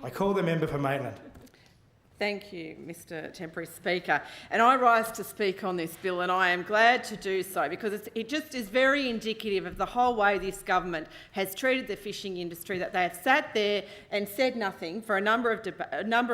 I call the member for Maitland. Thank you, Mr Temporary Speaker. And I rise to speak on this bill, and I am glad to do so because it just is very indicative of the whole way this government has treated the fishing industry, that they have sat there and said nothing for a number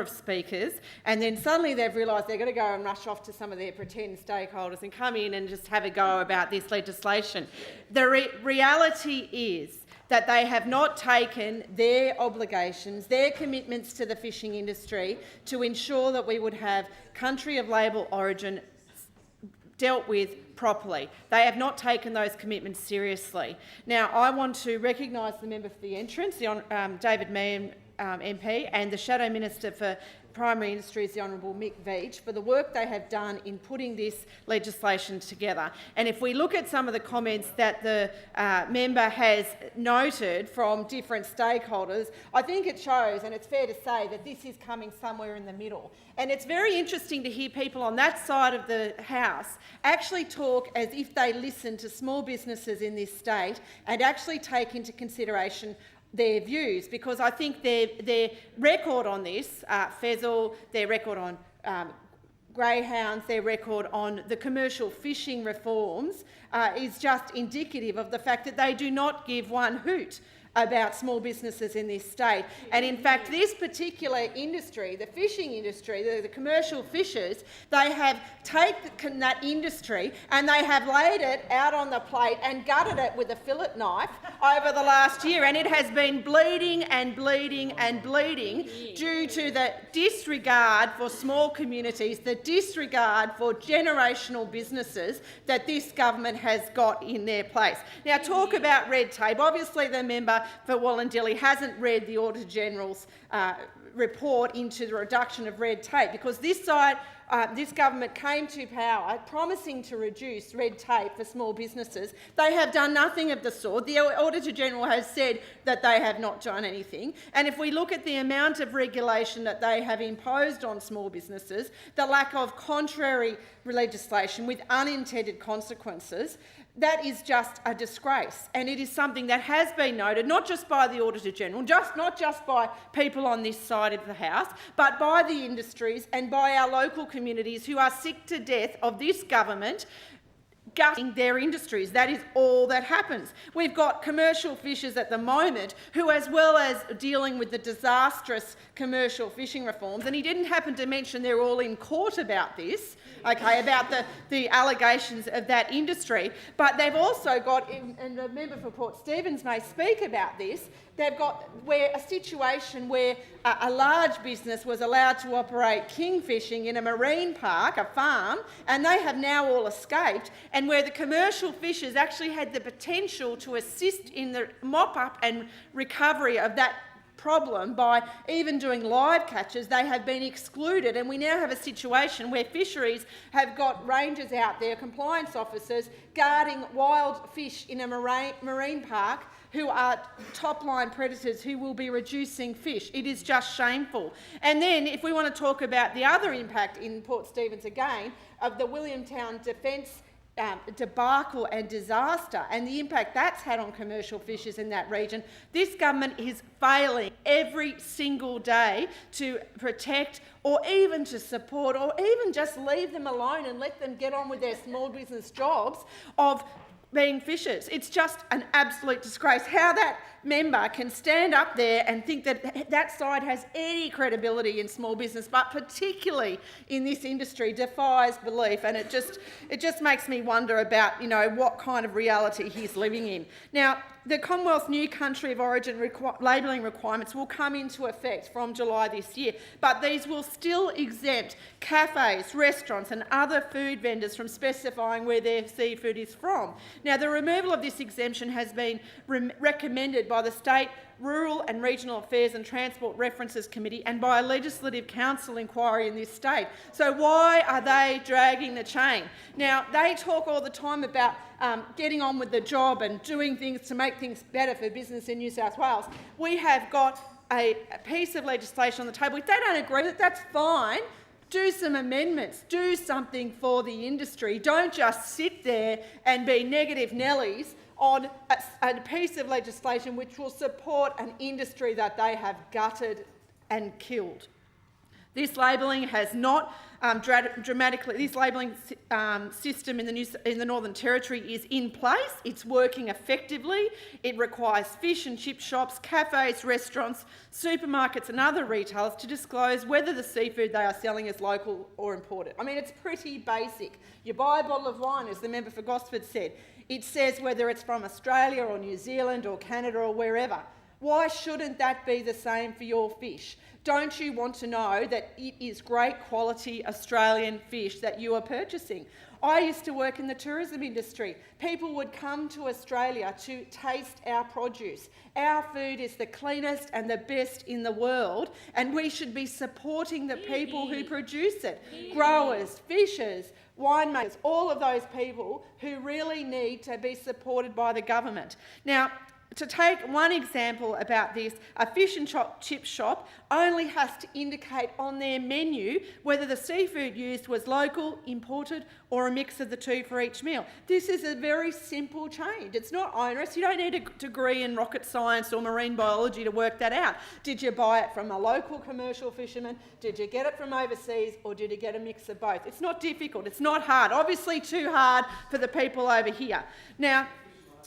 of speakers, and then suddenly they've realised they're going to go and rush off to some of their pretend stakeholders and come in and just have a go about this legislation. The reality is that they have not taken their obligations, their commitments to the fishing industry to ensure that we would have country of label origin dealt with properly. They have not taken those commitments seriously. Now, I want to recognise the member for the entrance, David Meehan MP, and the Shadow Minister for Primary Industries, the Honourable Mick Veitch, for the work they have done in putting this legislation together. And if we look at some of the comments that the member has noted from different stakeholders, I think it shows, and it's fair to say, that this is coming somewhere in the middle. And it's very interesting to hear people on that side of the House actually talk as if they listen to small businesses in this state and actually take into consideration their views, because I think their record on this, Fezzle, their record on greyhounds, their record on the commercial fishing reforms is just indicative of the fact that they do not give one hoot about small businesses in this state. And in fact, this particular industry, the fishing industry, the commercial fishers, they have taken that industry and they have laid it out on the plate and gutted it with a fillet knife over the last year, and it has been bleeding and bleeding and bleeding due to the disregard for small communities, the disregard for generational businesses that this government has got in their place. Now, talk about red tape. Obviously, the member for Wallandilly hasn't read the Auditor-General's report into the reduction of red tape, because this government came to power promising to reduce red tape for small businesses. They have done nothing of the sort. The Auditor-General has said that they have not done anything. And if we look at the amount of regulation that they have imposed on small businesses, the lack of contrary legislation with unintended consequences, that is just a disgrace. And it is something that has been noted not just by the Auditor-General, not just by people on this side of the House, but by the industries and by our local communities who are sick to death of this government gutting their industries. That is all that happens. We've got commercial fishers at the moment who, as well as dealing with the disastrous commercial fishing reforms, and he didn't happen to mention they're all in court about this, okay, about the allegations of that industry, but they've also got, and the member for Port Stephens may speak about this, they've got a situation where a large business was allowed to operate king fishing in a marine park, a farm, and they have now all escaped, and where the commercial fishers actually had the potential to assist in the mop-up and recovery of that problem by even doing live catches, they have been excluded, and we now have a situation where fisheries have got rangers out there, compliance officers, guarding wild fish in a marine park who are top-line predators who will be reducing fish. It is just shameful. And then, if we want to talk about the other impact in Port Stephens again, of the Williamtown Defence debacle and disaster and the impact that's had on commercial fishers in that region, this government is failing every single day to protect or even to support or even just leave them alone and let them get on with their small business jobs of being fishers. It's just an absolute disgrace. How that member can stand up there and think that that side has any credibility in small business, but particularly in this industry, defies belief, and it just makes me wonder about, what kind of reality he's living in. Now, the Commonwealth's new country of origin labelling requirements will come into effect from July this year, but these will still exempt cafes, restaurants and other food vendors from specifying where their seafood is from. Now, the removal of this exemption has been recommended by the State Rural and Regional Affairs and Transport References Committee and by a Legislative Council inquiry in this state. So why are they dragging the chain? Now, they talk all the time about getting on with the job and doing things to make things better for business in New South Wales. We have got a piece of legislation on the table. If they don't agree with it, that's fine. Do some amendments, do something for the industry. Don't just sit there and be negative Nellies on a piece of legislation which will support an industry that they have gutted and killed. This labelling has not dramatically. This labelling system in the Northern Territory is in place. It's working effectively. It requires fish and chip shops, cafes, restaurants, supermarkets and other retailers to disclose whether the seafood they are selling is local or imported. I mean, it's pretty basic. You buy a bottle of wine, as the member for Gosford said. It says whether it's from Australia or New Zealand or Canada or wherever. Why shouldn't that be the same for your fish? Don't you want to know that it is great quality Australian fish that you are purchasing? I used to work in the tourism industry. People would come to Australia to taste our produce. Our food is the cleanest and the best in the world, and we should be supporting the people who produce it. Growers, fishers, winemakers, all of those people who really need to be supported by the government. Now, to take one example about this, a fish and chip shop only has to indicate on their menu whether the seafood used was local, imported or a mix of the two for each meal. This is a very simple change. It's not onerous. You don't need a degree in rocket science or marine biology to work that out. Did you buy it from a local commercial fisherman? Did you get it from overseas, or did you get a mix of both? It's not difficult. It's not hard. Obviously too hard for the people over here. Now,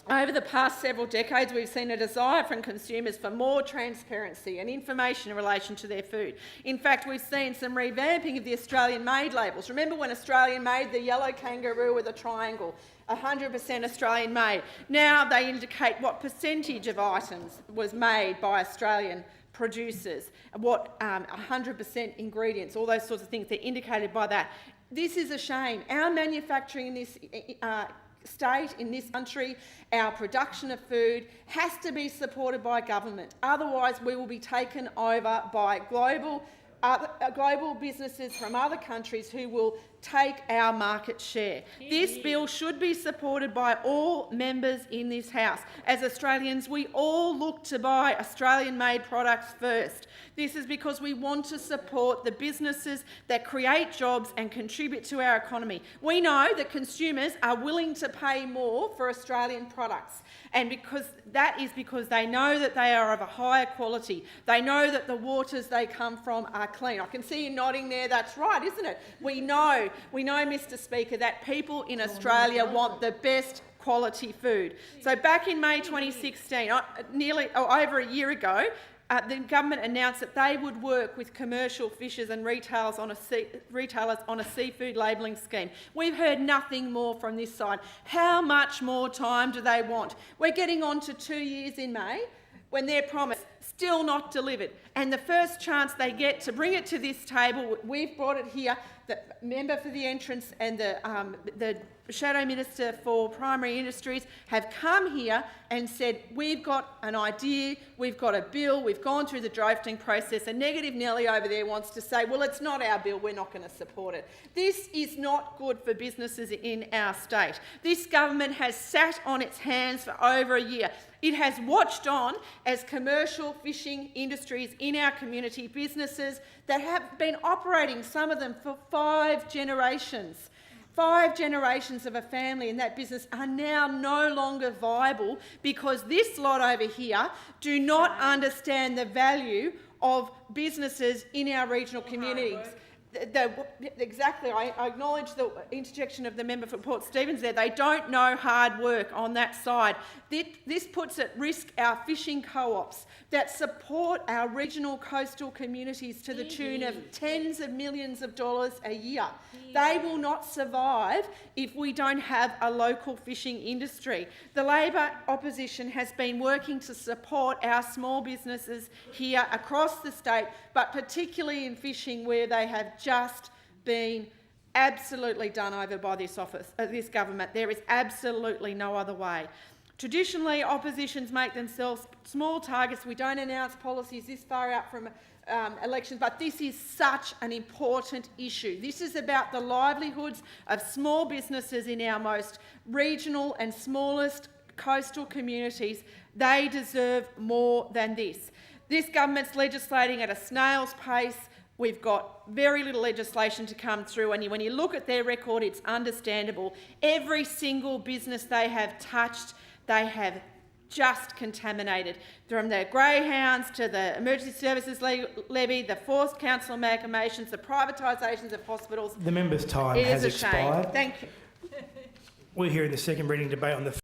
over the past several decades, we've seen a desire from consumers for more transparency and information in relation to their food. In fact, we've seen some revamping of the Australian-made labels. Remember when Australian-made, the yellow kangaroo with a triangle, 100% Australian-made. Now they indicate what percentage of items was made by Australian producers, what 100% ingredients, all those sorts of things, they're indicated by that. This is a shame. Our manufacturing in this state, in this country, our production of food has to be supported by government. Otherwise, we will be taken over by global businesses from other countries who will take our market share. This bill should be supported by all members in this House. As Australians, we all look to buy Australian-made products first. This is because we want to support the businesses that create jobs and contribute to our economy. We know that consumers are willing to pay more for Australian products, and because they know that they are of a higher quality. They know that the waters they come from are clean. I can see you nodding there. That's right, isn't it? We know, Mr. Speaker, that people in Australia want the best quality food. So back in May 2016, over a year ago, the government announced that they would work with commercial fishers and retailers on a seafood labelling scheme. We've heard nothing more from this side. How much more time do they want? We're getting on to 2 years in May when their promise still not delivered. And the first chance they get to bring it to this table, we've brought it here. The member for the entrance and the Shadow Minister for Primary Industries have come here and said, we've got an idea, we've got a bill, we've gone through the drafting process, and Negative Nelly over there wants to say, well, it's not our bill, we're not going to support it. This is not good for businesses in our state. This government has sat on its hands for over a year. It has watched on as commercial fishing industries in our community, businesses that have been operating, some of them for 5 generations. 5 generations of a family in that business are now no longer viable because this lot over here do not understand the value of businesses in our regional communities. Exactly, I acknowledge the interjection of the member for Port Stephens there. They don't know hard work on that side. This puts at risk our fishing co-ops that support our regional coastal communities to the tune of tens of millions of dollars a year. They will not survive if we don't have a local fishing industry. The Labor opposition has been working to support our small businesses here across the state, but particularly in fishing, where they have just been absolutely done over by this government. There is absolutely no other way. Traditionally, oppositions make themselves small targets. We don't announce policies this far out from elections, but this is such an important issue. This is about the livelihoods of small businesses in our most regional and smallest coastal communities. They deserve more than this. This government's legislating at a snail's pace. We've got very little legislation to come through, and when you look at their record, it's understandable. Every single business they have touched, they have just contaminated, from the greyhounds to the emergency services levy, the forced council amalgamations, the privatisations of hospitals. The member's time It has is a shame. expired. Thank you. We're here in the second reading debate on the